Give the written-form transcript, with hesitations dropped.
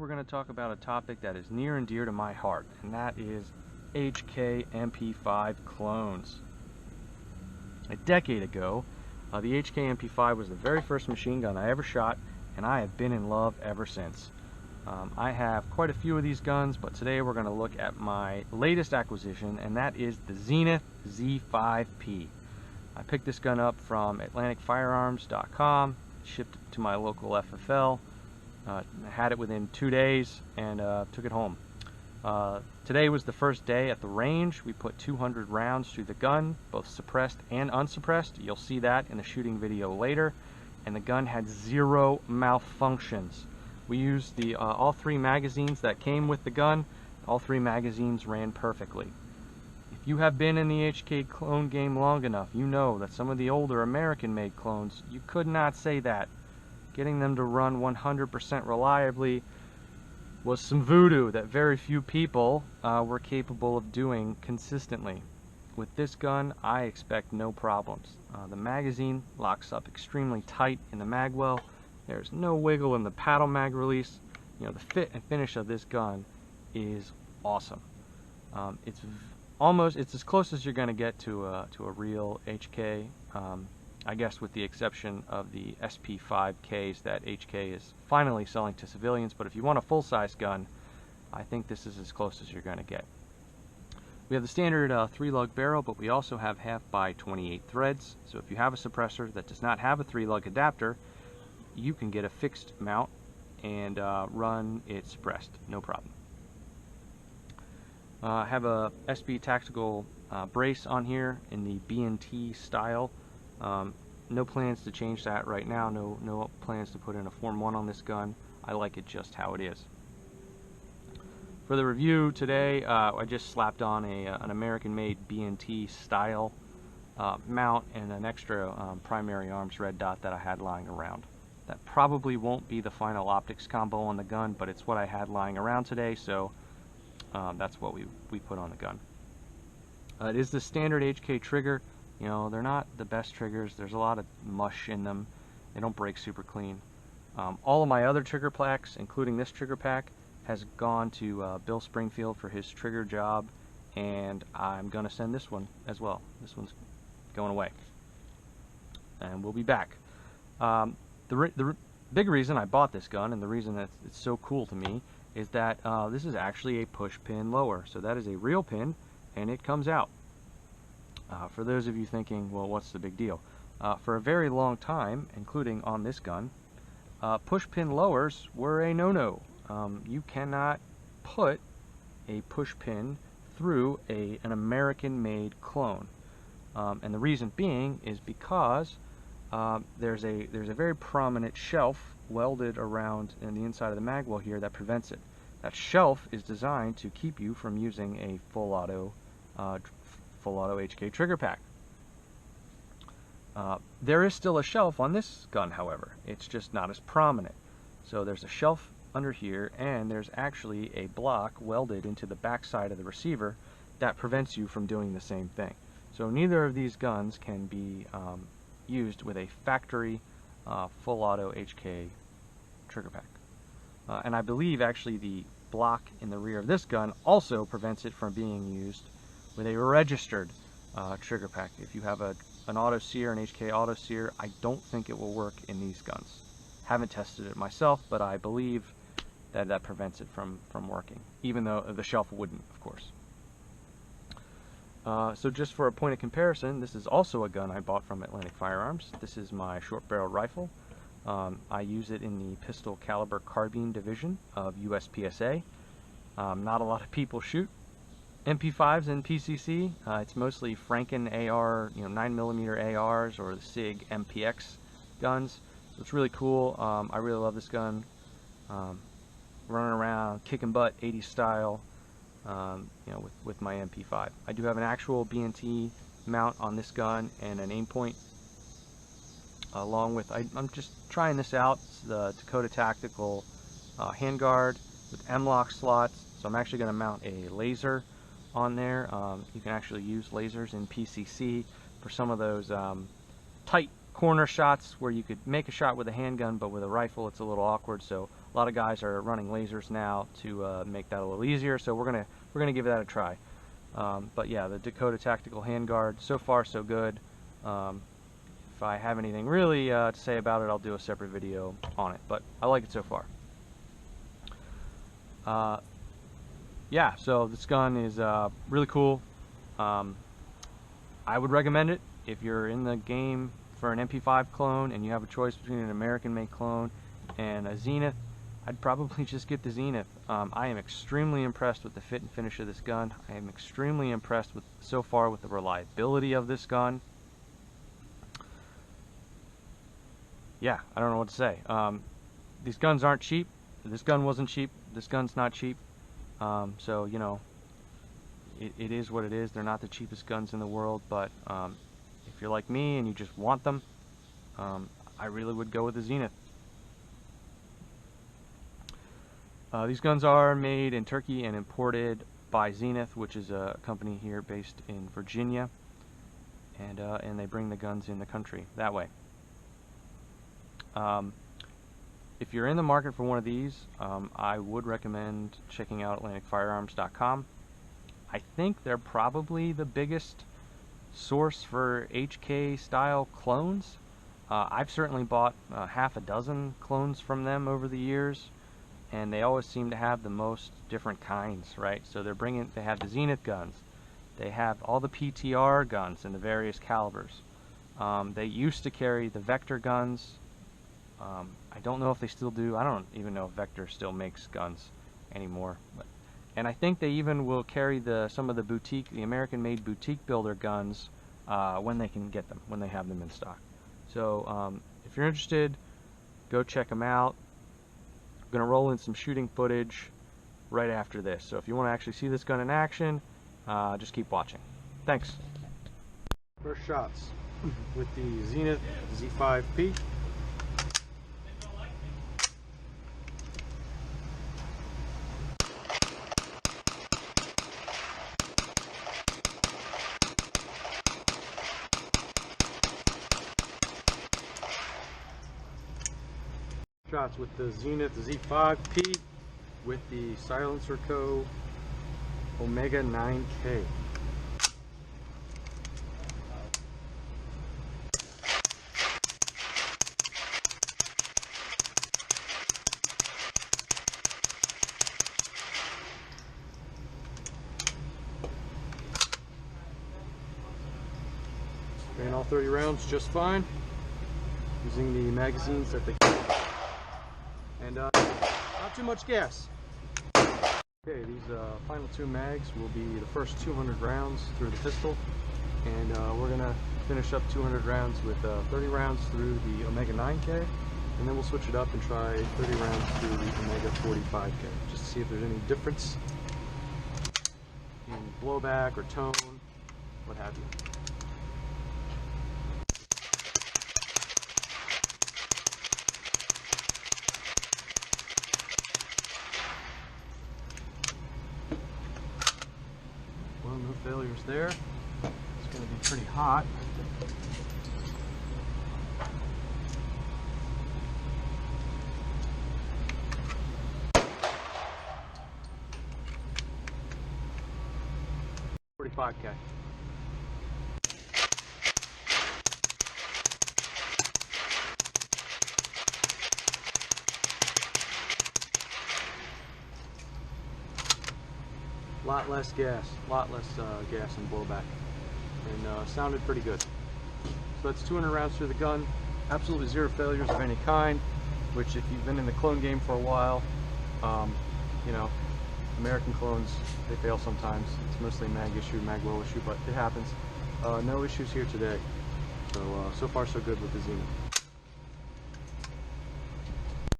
we're going to talk about a topic that is near and dear to my heart, and that is HK MP5 clones. A decade ago, the HK MP5 was the very first machine gun I ever shot, and I have been in love ever since. I have quite a few of these guns, but today we're going to look at my latest acquisition, and that is the Zenith Z5P. I picked this gun up from AtlanticFirearms.com, shipped it to my local FFL, had it within 2 days, and took it home. Today was the first day at the range. We put 200 rounds through the gun, both suppressed and unsuppressed. You'll see that in the shooting video later. And the gun had 0 malfunctions. We used the all 3 magazines that came with the gun. All 3 magazines ran perfectly. If you have been in the HK clone game long enough, you know that some of the older American-made clones, you could not say that. Getting them to run 100% reliably was some voodoo that very few people were capable of doing consistently. With this gun, I expect no problems. The magazine locks up extremely tight in the mag well. There's no wiggle in the paddle mag release. You know, the fit and finish of this gun is awesome. It's as close as you're going to get to a real HK. I guess with the exception of the SP5Ks that HK is finally selling to civilians, but if you want a full-size gun, I think this is as close as you're going to get. We have the standard 3-lug barrel, but we also have half by 28 threads, so if you have a suppressor that does not have a 3-lug adapter, you can get a fixed mount and run it suppressed, no problem. I have a SB tactical brace on here in the B&T style. No plans to change that right now. No plans to put in a Form 1 on this gun. I like it just how it is. For the review today, I just slapped on an American-made B&T style mount and an extra primary arms red dot that I had lying around. That probably won't be the final optics combo on the gun, but it's what I had lying around today, so that's what we put on the gun. It is the standard HK trigger. You know, they're not the best triggers. There's a lot of mush in them. They don't break super clean. All of my other trigger packs, including this trigger pack, has gone to Bill Springfield for his trigger job, and I'm going to send this one as well. This one's going away. And we'll be back. The big reason I bought this gun, and the reason that it's so cool to me, is that this is actually a push pin lower. So that is a real pin, and it comes out. For those of you thinking, well, what's the big deal? For a very long time, including on this gun, push pin lowers were a no-no. You cannot put a push pin through an American-made clone. And the reason being is because there's a very prominent shelf welded around in the inside of the mag well here that prevents it. That shelf is designed to keep you from using a full auto HK trigger pack. There is still a shelf on this gun, however. It's just not as prominent. So there's a shelf under here, and there's actually a block welded into the back side of the receiver that prevents you from doing the same thing. So neither of these guns can be used with a factory full auto HK trigger pack. And I believe actually the block in the rear of this gun also prevents it from being used with a registered trigger pack. If you have an auto sear, an HK auto sear, I don't think it will work in these guns. Haven't tested it myself, but I believe that prevents it from working, even though the shelf wouldn't, of course. So just for a point of comparison, this is also a gun I bought from Atlantic Firearms. This is my short barrel rifle. I use it in the pistol caliber carbine division of USPSA. Not a lot of people shoot MP5s and PCC. It's mostly Franken AR, 9mm ARs or the SIG MPX guns. So it's really cool. I really love this gun. Running around, kicking butt, 80s style, with my MP5. I do have an actual B&T mount on this gun and an aim point. Along with, I'm just trying this out. It's the Dakota Tactical handguard with M-lock slots. So I'm actually going to mount a laser on there. You can actually use lasers in PCC for some of those tight corner shots where you could make a shot with a handgun, but with a rifle it's a little awkward. So A lot of guys are running lasers now to make that a little easier, so we're gonna give that a try. But yeah, the Dakota Tactical Handguard, so far so good. If I have anything really to say about it, I'll do a separate video on it, but I like it so far. Yeah, so this gun is really cool. I would recommend it if you're in the game for an MP5 clone and you have a choice between an American-made clone and a Zenith. I'd probably just get the Zenith. I am extremely impressed with the fit and finish of this gun. I am extremely impressed with so far with the reliability of this gun. Yeah, I don't know what to say. These guns aren't cheap. This gun wasn't cheap. This gun's not cheap. So, you know, it is what it is. They're not the cheapest guns in the world, but if you're like me and you just want them, I really would go with the Zenith. These guns are made in Turkey and imported by Zenith, which is a company here based in Virginia, and they bring the guns in the country that way. If you're in the market for one of these, I would recommend checking out AtlanticFirearms.com. I think they're probably the biggest source for HK style clones. I've certainly bought half a dozen clones from them over the years, and they always seem to have the most different kinds, right? So they have the Zenith guns, they have all the PTR guns in the various calibers. They used to carry the Vector guns. I don't know if they still do. I don't even know if Vector still makes guns anymore. And I think they even will carry some of the American-made boutique builder guns when they can get them, when they have them in stock. So if you're interested, go check them out. I'm going to roll in some shooting footage right after this. So if you want to actually see this gun in action, just keep watching. Thanks. First shots with the Zenith Z5-P. Shots with the Zenith Z5-P with the Silencer Co. Omega 9K. Ran all 30 rounds just fine, using the magazines that they and not too much gas. Okay, these final two mags will be the first 200 rounds through the pistol, and we're gonna finish up 200 rounds with 30 rounds through the Omega 9K, and then we'll switch it up and try 30 rounds through the Omega 45K, just to see if there's any difference in blowback or tone, what have you. Well, no failures there. It's going to be pretty hot. $45K. Lot less gas, gas and blowback, and sounded pretty good. So that's 200 rounds through the gun, absolutely zero failures of any kind, which if you've been in the clone game for a while, you know, American clones, they fail sometimes. It's mostly mag issue, mag well issue, but it happens. No issues here today. So, so far so good with the Zenith.